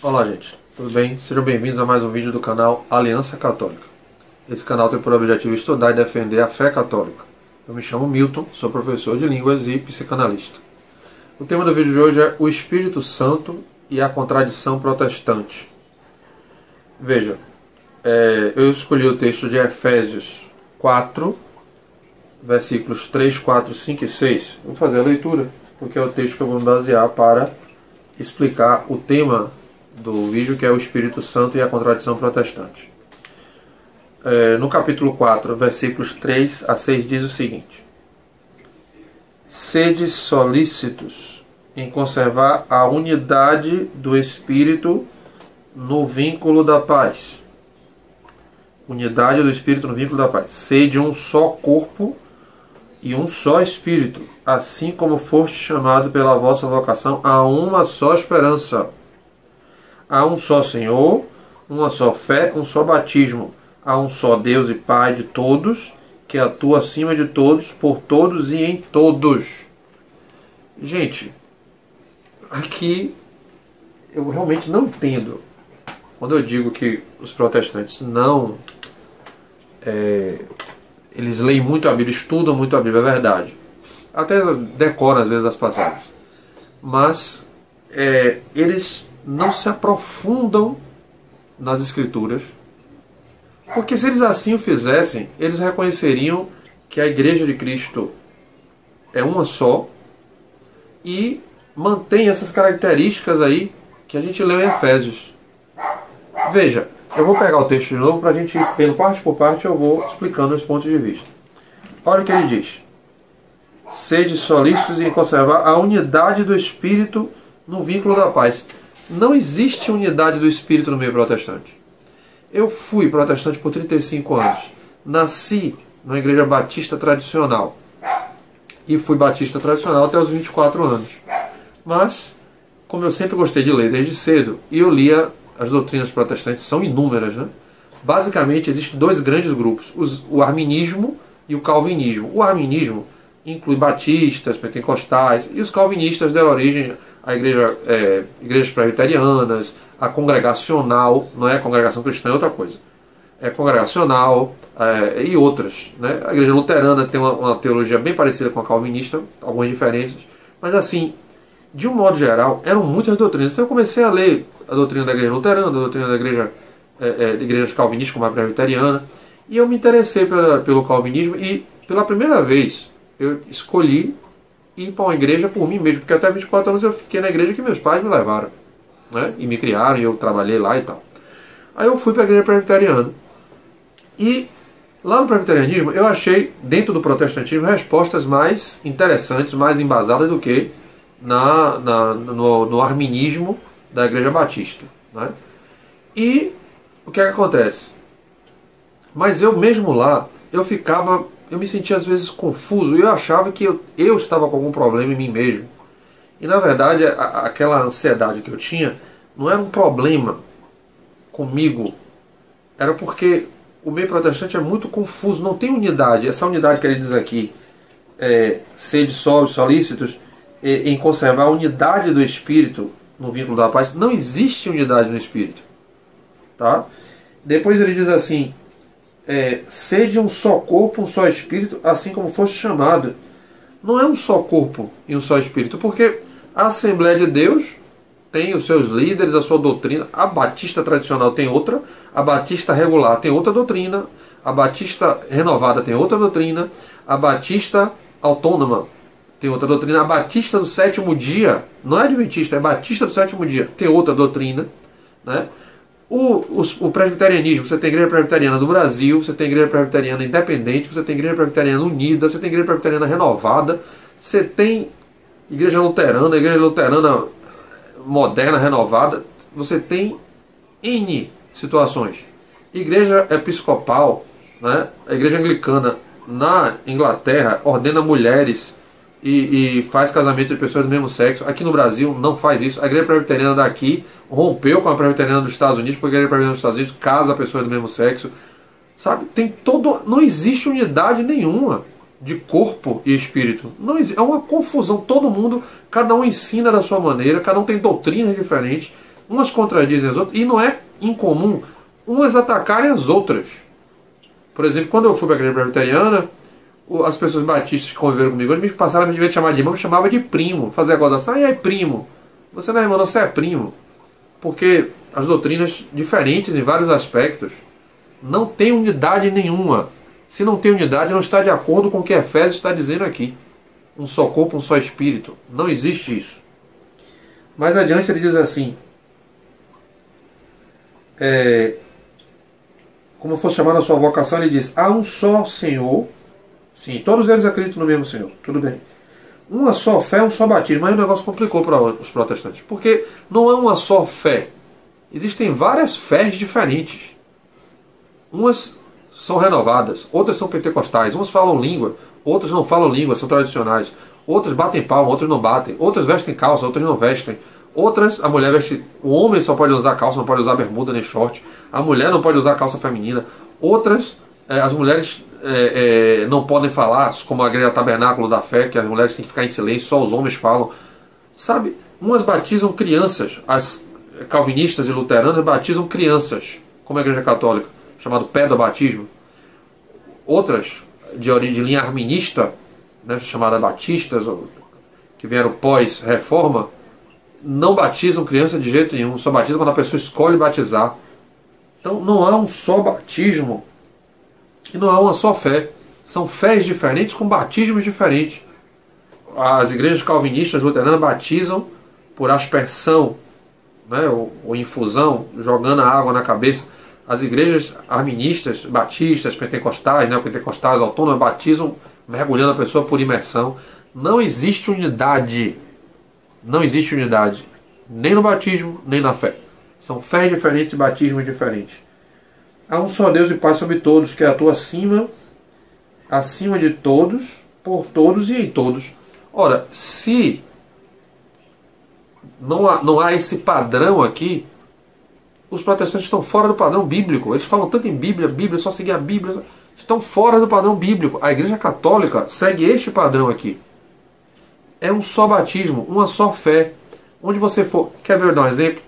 Olá gente, tudo bem? Sejam bem-vindos a mais um vídeo do canal Aliança Católica. Esse canal tem por objetivo estudar e defender a fé católica. Eu me chamo Milton, sou professor de línguas e psicanalista. O tema do vídeo de hoje é o Espírito Santo e a contradição protestante. Veja, eu escolhi o texto de Efésios 4, versículos 3, 4, 5 e 6. Vou fazer a leitura, porque é o texto que eu vou me basear para explicar o tema do vídeo, que é o Espírito Santo e a contradição protestante. No capítulo 4, versículos 3 a 6 diz o seguinte: sede solícitos em conservar a unidade do Espírito no vínculo da paz. Unidade do Espírito no vínculo da paz. Sede um só corpo e um só Espírito, assim como foste chamado pela vossa vocação a uma só esperança. Há um só Senhor, uma só fé, um só batismo. Há um só Deus e Pai de todos, que atua acima de todos, por todos e em todos. Gente, aqui eu realmente não entendo. Quando eu digo que os protestantes não... eles leem muito a Bíblia, estudam muito a Bíblia, é verdade. Até decoram às vezes as passagens. Mas eles não se aprofundam nas Escrituras. Porque se eles assim o fizessem, eles reconheceriam que a Igreja de Cristo é uma só e mantém essas características aí que a gente leu em Efésios. Veja, eu vou pegar o texto de novo para a gente ir vendo parte por parte, eu vou explicando os pontos de vista. Olha o que ele diz: sede solícitos em conservar a unidade do Espírito no vínculo da paz. Não existe unidade do Espírito no meio protestante. Eu fui protestante por 35 anos. Nasci numa igreja batista tradicional. E fui batista tradicional até os 24 anos. Mas, como eu sempre gostei de ler desde cedo, e eu lia as doutrinas protestantes, são inúmeras, né? Basicamente, existem dois grandes grupos: o arminismo e o calvinismo. O arminismo inclui batistas, pentecostais, e os calvinistas deram origem a igrejas presbiterianas, a congregacional, não é a congregação cristã, é outra coisa. É congregacional e outras, né? A igreja luterana tem uma teologia bem parecida com a calvinista, algumas diferenças, mas assim, de um modo geral, eram muitas doutrinas. Então eu comecei a ler a doutrina da igreja luterana, a doutrina da igrejas calvinistas, como a presbiteriana, e eu me interessei pelo calvinismo, e pela primeira vez eu escolhi ir para uma igreja por mim mesmo, porque até 24 anos eu fiquei na igreja que meus pais me levaram, né? E me criaram, e eu trabalhei lá e tal. Aí eu fui para a igreja presbiteriana, e lá no presbiterianismo eu achei, dentro do protestantismo, respostas mais interessantes, mais embasadas do que no arminismo da igreja batista, né? E o que é que acontece? Mas eu mesmo lá, eu me sentia às vezes confuso, e eu achava que eu estava com algum problema em mim mesmo. E na verdade aquela ansiedade que eu tinha não era um problema comigo, era porque o meio protestante é muito confuso, não tem unidade. Essa unidade que ele diz aqui, sede solícitos em conservar a unidade do Espírito no vínculo da paz, não existe unidade no Espírito, tá? Depois ele diz assim: sede um só corpo, um só Espírito, assim como foste chamado. Não é um só corpo e um só Espírito, porque a Assembleia de Deus tem os seus líderes, a sua doutrina. A Batista tradicional tem outra, a Batista regular tem outra doutrina, a Batista renovada tem outra doutrina, a Batista autônoma tem outra doutrina, a Batista do sétimo dia, não é adventista, é Batista do sétimo dia, tem outra doutrina, né? O presbiterianismo, você tem a igreja presbiteriana do Brasil, você tem a igreja presbiteriana independente, você tem a igreja presbiteriana unida, você tem a igreja presbiteriana renovada, você tem igreja luterana moderna, renovada, você tem N situações. Igreja episcopal, né? A igreja anglicana na Inglaterra ordena mulheres e faz casamento de pessoas do mesmo sexo. Aqui no Brasil não faz isso. A igreja presbiteriana daqui rompeu com a presbiteriana dos Estados Unidos, porque a igreja presbiteriana dos Estados Unidos casa pessoas do mesmo sexo. Sabe? Não existe unidade nenhuma de corpo e espírito. Não existe, é uma confusão. Todo mundo, cada um ensina da sua maneira, cada um tem doutrinas diferentes. Umas contradizem as outras, e não é incomum umas atacarem as outras. Por exemplo, quando eu fui para a igreja presbiteriana, as pessoas batistas que conviveram comigo, eles me passaram a me chamar de irmão, me chamava de primo. Fazia gozação, e aí primo? Você não é irmão, não, você é primo. Porque as doutrinas diferentes em vários aspectos não têm unidade nenhuma. Se não tem unidade, não está de acordo com o que Efésios está dizendo aqui. Um só corpo, um só espírito. Não existe isso. Mais adiante ele diz assim, como fosse chamada a sua vocação, ele diz, há um só Senhor. Sim, todos eles acreditam no mesmo Senhor. Tudo bem. Uma só fé, um só batismo. Mas o negócio complicou para os protestantes. Porque não é uma só fé. Existem várias fés diferentes. Umas são renovadas, outras são pentecostais. Umas falam língua, outras não falam língua, são tradicionais. Outras batem palma, outras não batem. Outras vestem calça, outras não vestem. Outras, a mulher veste... O homem só pode usar calça, não pode usar bermuda nem short. A mulher não pode usar calça feminina. Outras, as mulheres não podem falar, como a igreja tabernáculo da fé, que as mulheres têm que ficar em silêncio, só os homens falam. Sabe, umas batizam crianças. As calvinistas e luteranas batizam crianças, como a igreja católica, chamado pedobatismo. Outras, de linha arminista, né, chamada batistas, que vieram pós-reforma, não batizam criança de jeito nenhum, só batizam quando a pessoa escolhe batizar. Então não há um só batismo e não há uma só fé. São fés diferentes com batismos diferentes. As igrejas calvinistas luteranas batizam por aspersão, né, ou infusão, jogando a água na cabeça. As igrejas arministas, batistas, pentecostais, neopentecostais, autônomas, batizam mergulhando a pessoa por imersão. Não existe unidade. Não existe unidade. Nem no batismo, nem na fé. São fés diferentes e batismos diferentes. Há um só Deus e Pai sobre todos, que atua acima de todos, por todos e em todos. Ora, se não há esse padrão aqui, os protestantes estão fora do padrão bíblico. Eles falam tanto em Bíblia, só seguir a Bíblia. Estão fora do padrão bíblico. A Igreja Católica segue este padrão aqui. É um só batismo, uma só fé. Onde você for... Quer ver, eu dar um exemplo?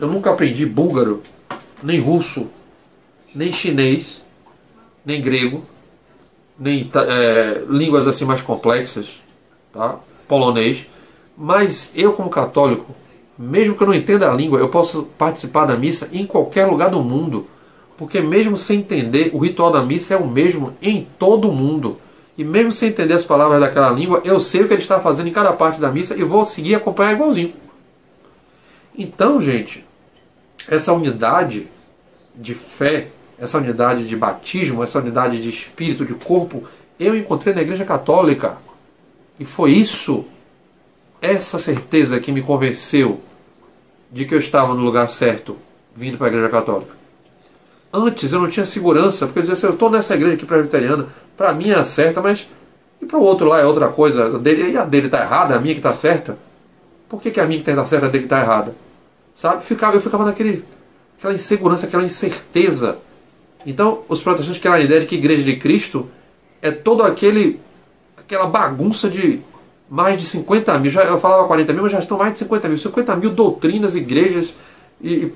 Eu nunca aprendi búlgaro, nem russo, nem chinês, nem grego, nem línguas assim mais complexas, tá? Polonês. Mas eu, como católico, mesmo que eu não entenda a língua, eu posso participar da missa em qualquer lugar do mundo. Porque mesmo sem entender, o ritual da missa é o mesmo em todo o mundo. E mesmo sem entender as palavras daquela língua, eu sei o que ele está fazendo em cada parte da missa e vou seguir e acompanhar igualzinho. Então, gente, essa unidade de fé, essa unidade de batismo, essa unidade de espírito, de corpo, eu encontrei na Igreja Católica. E foi isso, essa certeza que me convenceu de que eu estava no lugar certo, vindo para a Igreja Católica. Antes eu não tinha segurança, porque eu dizia assim, eu estou nessa igreja aqui presbiteriana, para mim é a certa, mas e para o outro lá é outra coisa, e a dele está errada, a minha que está certa? Por que a minha que está certa, a dele que está errada? Sabe? Eu ficava aquela insegurança, aquela incerteza. Então os protestantes querem a ideia de que a Igreja de Cristo é toda aquela bagunça de mais de 50 mil, eu falava 40 mil, mas já estão mais de 50 mil. 50 mil doutrinas, igrejas e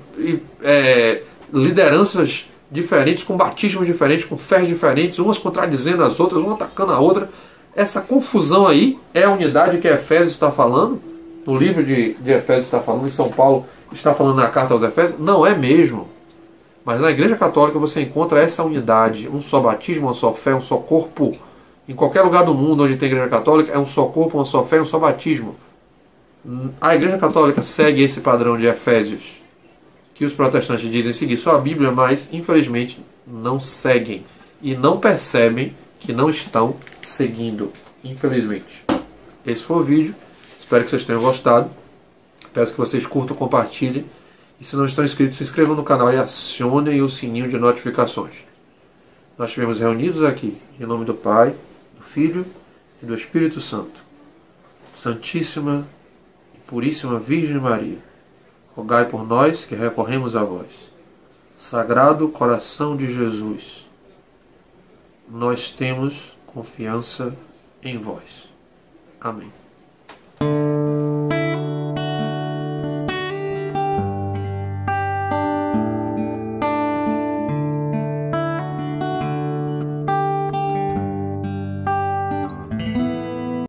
lideranças diferentes, com batismos diferentes, com fés diferentes, umas contradizendo as outras, uma atacando a outra. Essa confusão aí é a unidade que Efésios está falando, no livro de Efésios está falando, em São Paulo está falando na carta aos Efésios. Não é mesmo. Mas na Igreja Católica você encontra essa unidade, um só batismo, uma só fé, um só corpo. Em qualquer lugar do mundo onde tem Igreja Católica é um só corpo, uma só fé, um só batismo. A Igreja Católica segue esse padrão de Efésios, que os protestantes dizem seguir só a Bíblia, mas infelizmente não seguem e não percebem que não estão seguindo, infelizmente. Esse foi o vídeo, espero que vocês tenham gostado, peço que vocês curtam, compartilhem e se não estão inscritos, se inscrevam no canal e acionem o sininho de notificações. Nós estivemos reunidos aqui em nome do Pai, do Filho e do Espírito Santo. Santíssima e Puríssima Virgem Maria, rogai por nós que recorremos a vós. Sagrado Coração de Jesus, nós temos confiança em vós. Amém.